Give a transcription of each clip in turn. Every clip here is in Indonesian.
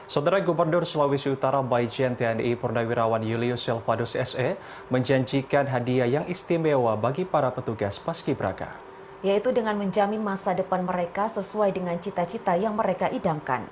Saudara Gubernur Sulawesi Utara Brigjen TNI Purnawirawan Julius Silvanus SE menjanjikan hadiah yang istimewa bagi para petugas Paskibraka, yaitu dengan menjamin masa depan mereka sesuai dengan cita-cita yang mereka idamkan.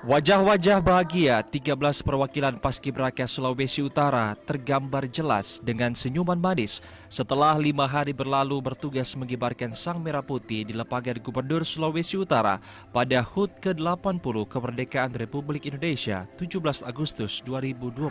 Wajah-wajah bahagia 13 perwakilan Paskibraka Sulawesi Utara tergambar jelas dengan senyuman manis setelah 5 hari berlalu bertugas mengibarkan sang merah putih di lapangan Gubernur Sulawesi Utara pada HUT ke-80 Kemerdekaan Republik Indonesia 17 Agustus 2025.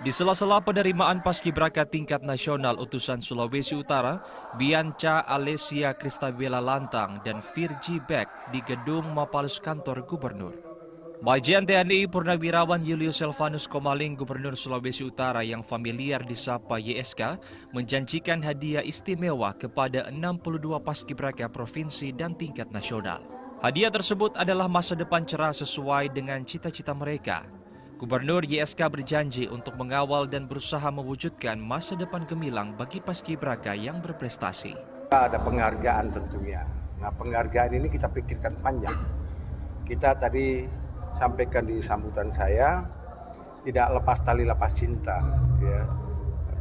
Di sela-sela penerimaan Paskibraka tingkat nasional utusan Sulawesi Utara, Bianca Alesia Kristabella Lantang dan Virgi Beck di Gedung Mapalus Kantor Gubernur. Brigjen TNI Purnawirawan Julius Silvanus Komaling Gubernur Sulawesi Utara yang familiar disapa YSK menjanjikan hadiah istimewa kepada 62 Paskibraka provinsi dan tingkat nasional. Hadiah tersebut adalah masa depan cerah sesuai dengan cita-cita mereka. Gubernur YSK berjanji untuk mengawal dan berusaha mewujudkan masa depan gemilang bagi Paskibraka yang berprestasi. Ada penghargaan tentunya. Nah, penghargaan ini kita pikirkan panjang. Kita tadi sampaikan di sambutan saya, tidak lepas tali lepas cinta. Ya.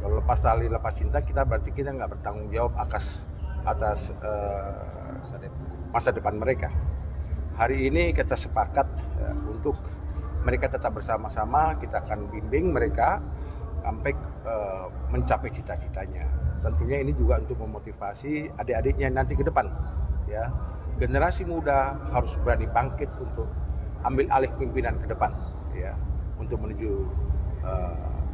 Kalau lepas tali lepas cinta, kita berarti kita nggak bertanggung jawab atas masa depan mereka. Hari ini kita sepakat untuk mereka tetap bersama-sama, kita akan bimbing mereka sampai mencapai cita-citanya. Tentunya ini juga untuk memotivasi adik-adiknya nanti ke depan. Ya, generasi muda harus berani bangkit untuk ambil alih pimpinan ke depan, ya, untuk menuju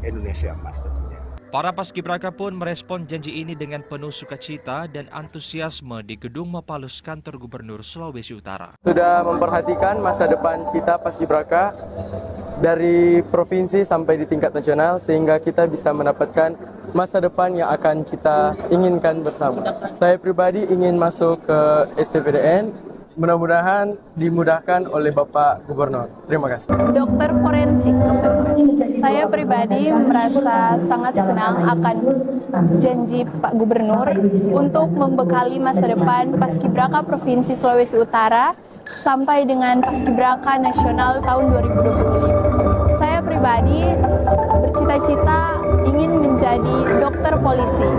Indonesia emas tentunya. Para Paskibraka pun merespon janji ini dengan penuh sukacita dan antusiasme di Gedung Mapalus Kantor Gubernur Sulawesi Utara. Sudah memperhatikan masa depan kita Paskibraka dari provinsi sampai di tingkat nasional sehingga kita bisa mendapatkan masa depan yang akan kita inginkan bersama. Saya pribadi ingin masuk ke STPDN. Mudah-mudahan dimudahkan oleh Bapak Gubernur. Terima kasih. Dokter forensik. Saya pribadi merasa sangat senang akan janji Pak Gubernur untuk membekali masa depan Paskibraka Provinsi Sulawesi Utara sampai dengan Paskibraka Nasional tahun 2025. Saya pribadi bercita-cita ingin menjadi dokter polisi.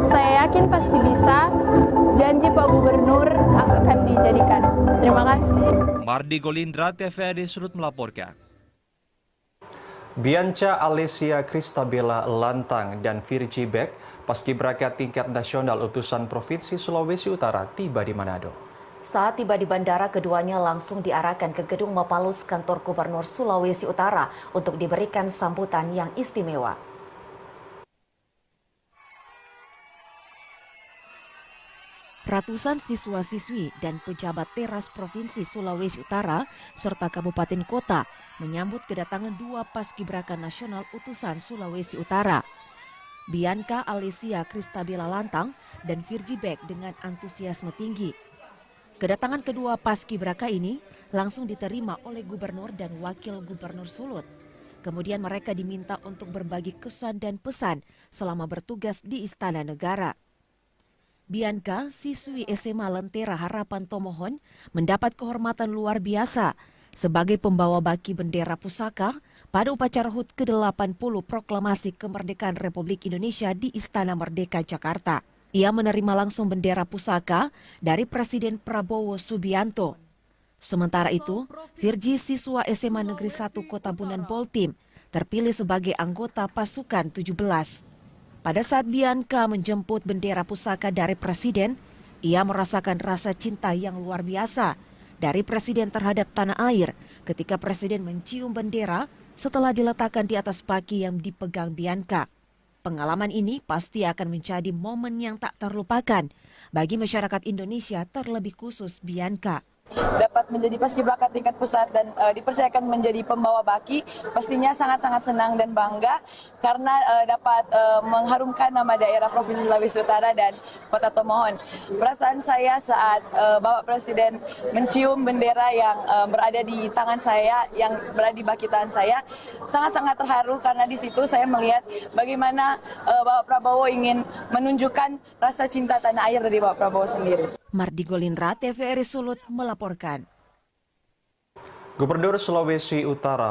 Saya yakin pasti bisa. Janji Pak Gubernur akan dijadikan. Terima kasih. Mardi Golindra, TVRI Sudut melaporkan. Bianca Alesia Kristabella Lantang dan Virgi Beck, Paskibraka tingkat nasional utusan Provinsi Sulawesi Utara tiba di Manado. Saat tiba di bandara, keduanya langsung diarahkan ke Gedung Mapalus Kantor Gubernur Sulawesi Utara untuk diberikan sambutan yang istimewa. Ratusan siswa-siswi dan pejabat teras Provinsi Sulawesi Utara serta kabupaten kota menyambut kedatangan 2 Paskibraka nasional utusan Sulawesi Utara. Bianca Alesia Kristabella Lantang dan Virgi Beck dengan antusiasme tinggi. Kedatangan kedua Paskibraka ini langsung diterima oleh Gubernur dan Wakil Gubernur Sulut. Kemudian mereka diminta untuk berbagi kesan dan pesan selama bertugas di Istana Negara. Bianca, siswi SMA Lentera Harapan Tomohon, mendapat kehormatan luar biasa sebagai pembawa baki bendera pusaka pada upacara HUT ke-80 Proklamasi Kemerdekaan Republik Indonesia di Istana Merdeka, Jakarta. Ia menerima langsung bendera pusaka dari Presiden Prabowo Subianto. Sementara itu, Virgi, siswa SMA Negeri 1 Kota Bunan Boltim, terpilih sebagai anggota pasukan 17. Pada saat Bianca menjemput bendera pusaka dari Presiden, ia merasakan rasa cinta yang luar biasa dari Presiden terhadap tanah air ketika Presiden mencium bendera setelah diletakkan di atas baki yang dipegang Bianca. Pengalaman ini pasti akan menjadi momen yang tak terlupakan bagi masyarakat Indonesia, terlebih khusus Bianca. Dapat menjadi Paskibraka tingkat pusat dan dipercayakan menjadi pembawa baki, pastinya sangat-sangat senang dan bangga karena dapat mengharumkan nama daerah Provinsi Sulawesi Utara dan Kota Tomohon. Perasaan saya saat Bapak Presiden mencium bendera yang berada di tangan saya, yang berada di baki tangan saya, sangat-sangat terharu karena di situ saya melihat bagaimana Bapak Prabowo ingin menunjukkan rasa cinta tanah air dari Bapak Prabowo sendiri. Mardi Golindra, TVRI Sulut melaporkan. Gubernur Sulawesi Utara